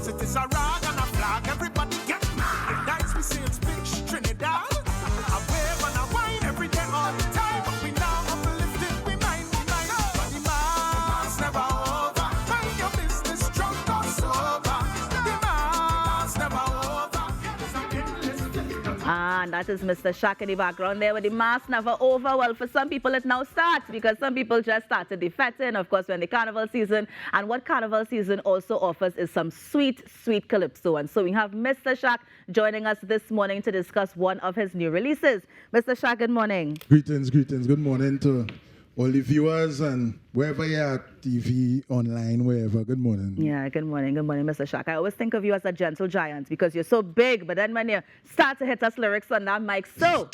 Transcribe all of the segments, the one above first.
Cause it is a rag and a flag, everybody get mad. Nights we say it's bitch Trinidad. I wave and I wine every day all the time. But we now uplifted, we mind. But the mass never over. Mind your business, drunk or sober. The mass never over. It's an endless. And that is Mr. Shak in the background there with the mass never over. Well, for some people it now starts because some people just started the fetting, of course, when the carnival season. And what carnival season also offers is some sweet, sweet calypso. And so we have Mr. Shak joining us this morning to discuss one of his new releases. Mr. Shak, good morning. Greetings. Good morning to all the viewers and wherever you're at, TV, online, wherever. Good morning. Yeah, good morning, Mr. Shak. I always think of you as a gentle giant because you're so big, but then when you start to hit us lyrics on that mic, so,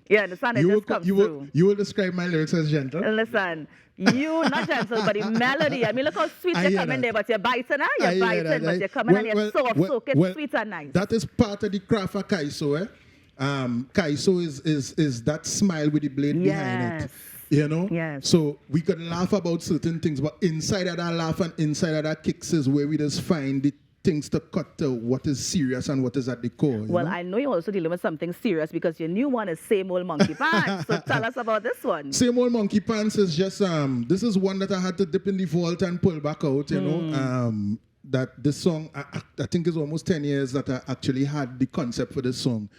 yeah, the sun just comes through. You will describe my lyrics as gentle? Listen, you, not gentle, but the melody. I mean, look how sweet you come in there, but you're biting, huh? You're biting, but you're coming and you're soft, it's sweet and nice. That is part of the craft of Kaiso, eh? Kaiso is that smile with the blade behind it. You know? Yes. So we could laugh about certain things, but inside of that laugh and inside of that kicks is where we just find the things to cut to what is serious and what is at the core. Well, know? I know you're also dealing with something serious because your new one is Same Old Monkey Pants. So tell us about this one. Same Old Monkey Pants is just, this is one that I had to dip in the vault and pull back out, you know. That this song, I think is almost 10 years that I actually had the concept for this song.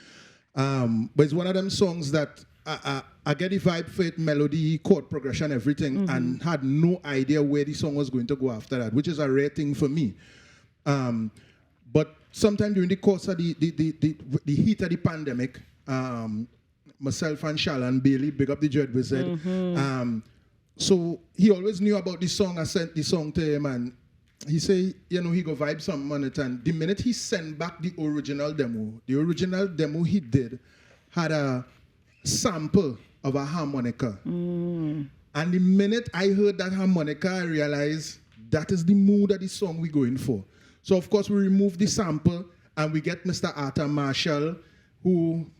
But it's one of them songs that I get the vibe for it, melody, chord progression, everything, and had no idea where the song was going to go after that, which is a rare thing for me. But sometime during the course of the heat of the pandemic, myself and Shalon Bailey, big up the Dread Wizard, so he always knew about the song. I sent the song to him, and he said, you know, he go vibe something on it. And the minute he sent back the original demo he did had a sample of a harmonica. And the minute I heard that harmonica, I realized that is the mood of the song we're going for. So, of course, we remove the sample and we get Mr. Arthur Marshall, who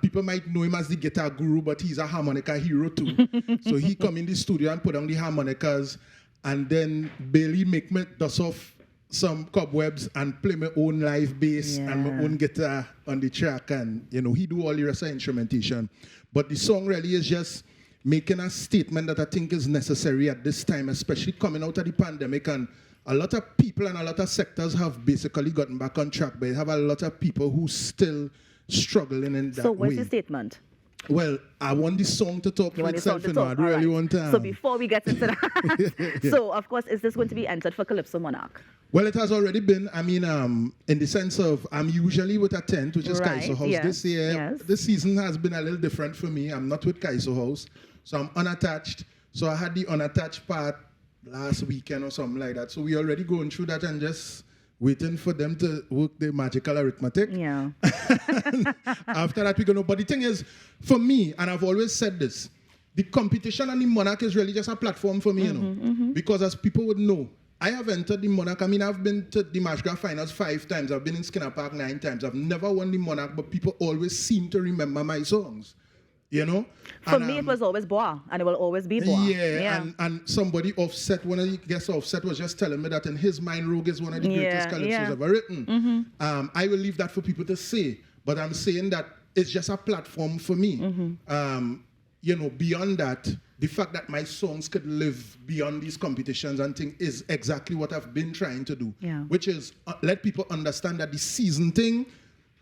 people might know him as the guitar guru, but he's a harmonica hero too. So he come in the studio and put on the harmonicas, and then Bailey make me dust off some cobwebs and play my own live bass and my own guitar on the track, and you know he do all the rest of instrumentation. But the song really is just making a statement that I think is necessary at this time, especially coming out of the pandemic, and a lot of people and a lot of sectors have basically gotten back on track, but you have a lot of people who still struggling in that way. So what's your statement? Well, I want the song to talk for itself, you know. I really want to. So before we get into that, so of course, is this going to be entered for Calypso Monarch? Well, it has already been. I mean, in the sense of I'm usually with a tent, which is Kaiso House. This year, this season has been a little different for me. I'm not with Kaiso House, so I'm unattached. So I had the unattached part last weekend or something like that. So we already going through that and just waiting for them to work the magical arithmetic. Yeah. After that, we're going to. But the thing is, for me, and I've always said this, the competition and the Monarch is really just a platform for me, you know. Because as people would know, I have entered the Monarch. I mean, I've been to the Mashgra Finals 5 times. I've been in Skinner Park 9 times. I've never won the Monarch, but people always seem to remember my songs. You know? For me, it was always Bois, and it will always be Bois. Yeah. And somebody Offset, one of the guests Offset was just telling me that in his mind, Rogue is one of the greatest calypsos ever written. I will leave that for people to say, but I'm saying that it's just a platform for me. You know, beyond that, the fact that my songs could live beyond these competitions and things is exactly what I've been trying to do, which is let people understand that the season thing,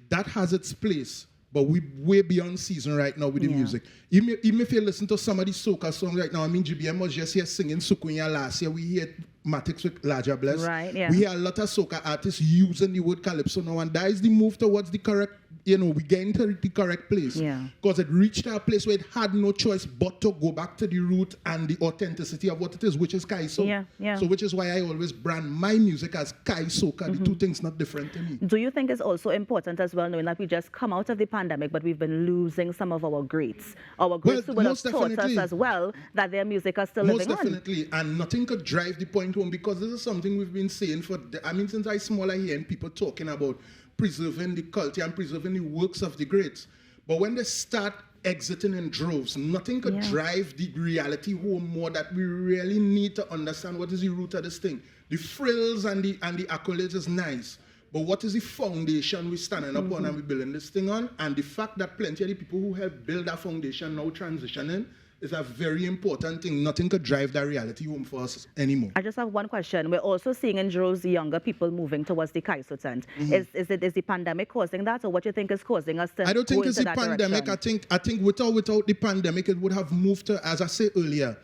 that has its place. But we're way beyond season right now with the music. Even if you listen to some of the soca songs right now, I mean, GBM was just here singing Sukunya last year. We hear Matix with Larger Bless. Right, We hear a lot of soca artists using the word calypso now, and that is the move towards the correct, you know, we getting to the correct place. Because it reached a place where it had no choice but to go back to the root and the authenticity of what it is, which is Kaiso. So which is why I always brand my music as Kaisoka. The two things not different to me. Do you think it's also important as well, knowing that we just come out of the pandemic, but we've been losing some of our greats? Our greats who would have taught us as well that their music are still living on. Most definitely. And nothing could drive the point home, because this is something we've been saying for, I mean, since I smaller here and people talking about preserving the culture and preserving the works of the greats. But when they start exiting in droves, nothing could drive the reality home more, that we really need to understand what is the root of this thing. The frills and the accolades is nice, but what is the foundation we're standing upon and we're building this thing on? And the fact that plenty of the people who helped build that foundation now transitioning is a very important thing. Nothing could drive that reality home for us anymore. I just have one question. We're also seeing in droves younger people moving towards the Kaiso tent. Is the pandemic causing that, or what do you think is causing us to I don't think go it's into the that pandemic. direction? I think without the pandemic, it would have moved to, as I said earlier,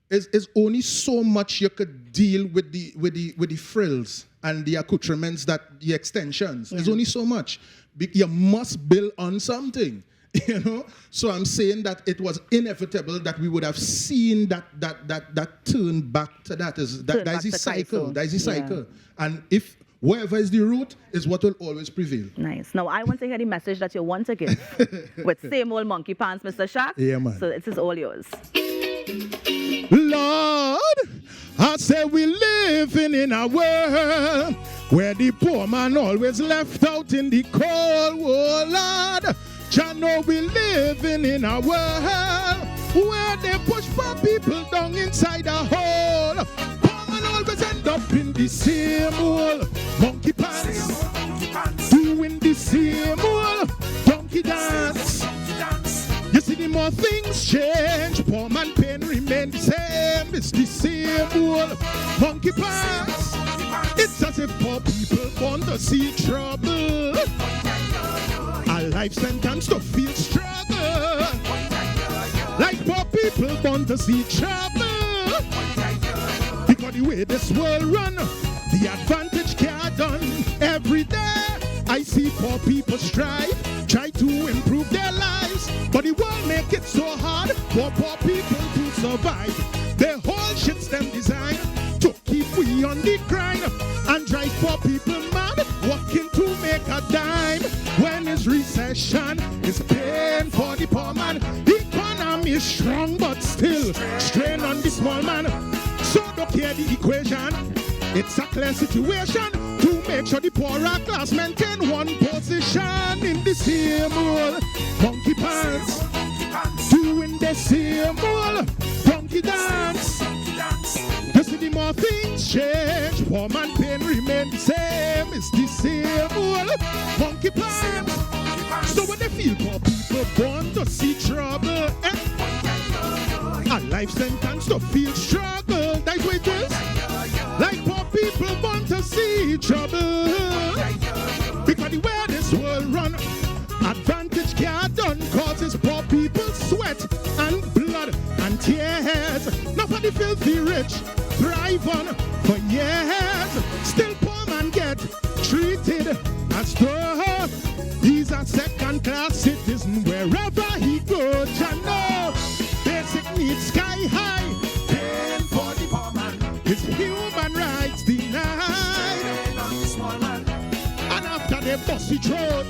it's only so much you could deal with the frills and the accoutrements, that the extensions. There's only so much. You must build on something. You know, so I'm saying that it was inevitable that we would have seen that turn back to that. Is the cycle. That is the cycle. And if wherever is the root is what will always prevail. Nice. Now I want to hear the message that you want to give with same old monkey pants, Mr. Shak. Yeah, man. So this is all yours. Lord, I say we living in a world where the poor man always left out in the cold. Oh, Lord. I know we living in a world where they push poor people down inside a hole. Poor man always end up in the same old monkey pants, doing the same old donkey dance. You see, the more things change, poor man pain remain the same. It's the same old monkey pants. It's as if poor people want to see trouble. A life sentence to feel struggle. Like poor people want to see trouble. Because the way this world run, the advantage can't done. Every day I see poor people strive, try to improve their lives, but the world make it so hard for poor people to survive. The whole shit's them designed to keep we on the grind and drive poor people mad, working to make a dime. When it's recession, it's pain for the poor man. The economy is strong, but still strain on the small man. So don't care the equation. It's a clear situation to make sure the poorer class maintain one position in the same old monkey pants, doing the same old donkey dance. You see, the more things change, poor man pain remain the same. It's the same old monkey pants. So when they feel poor people born to see trouble, a life sentence to feel struggle. That's what it is. Like poor people want to see trouble. Because the way this world run, advantage can't done, causes poor people sweat and blood and tears. Not for the filthy rich thrive on for years. Still poor man get treated as though he's a second-class citizen wherever he goes. You know, basic needs sky high. Pain for the poor man. His human rights denied. And after they bust his throat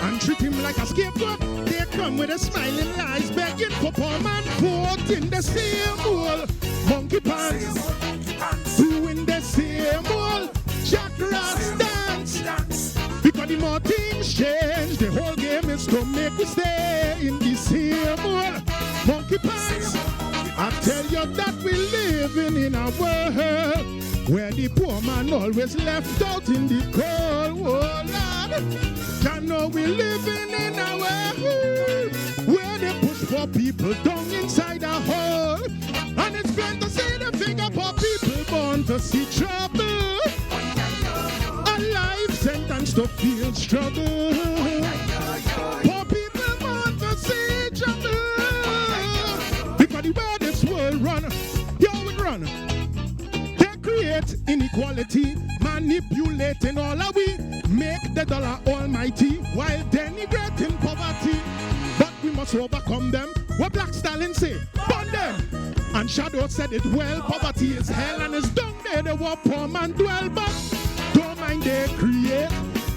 and treat him like a scapegoat, they come with a smiling lies, begging for poor man vote in the same old monkey pants, doing the same old jackrass dance. Because the more things change, the whole game is to make we stay in the same old monkey pants. I tell you that we're living in a world where the poor man always left out in the cold. Oh, Lord, I know we're living in a world where they push poor people down inside a hole. And it's great to see the finger poor people born to see trouble. A life sentence to feel struggle. Poor people born to see trouble. Because the way this world run, you would run. They create inequality, manipulating all of we, make the dollar almighty while denigrating poverty. But we must overcome them. What Black Stalin say? Burn them. And Shadow said it well. Poverty is hell and it's down there. The war poor man dwell, but don't mind they create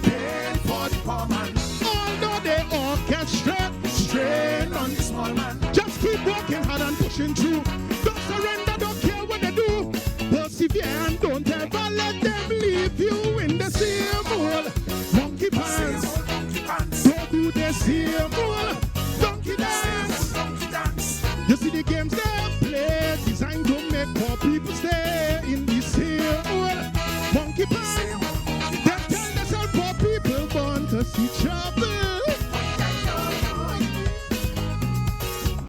pain for the poor man. Although they orchestrate strain on the small man. Just keep working hard and pushing through. Don't surrender, don't care what they do. Persevere and don't ever let them leave you in the same old monkey pants. Don't do the same old donkey dance. You see the games they play, designed to make poor people stay in the same old monkey pants. They tell themselves Pop it.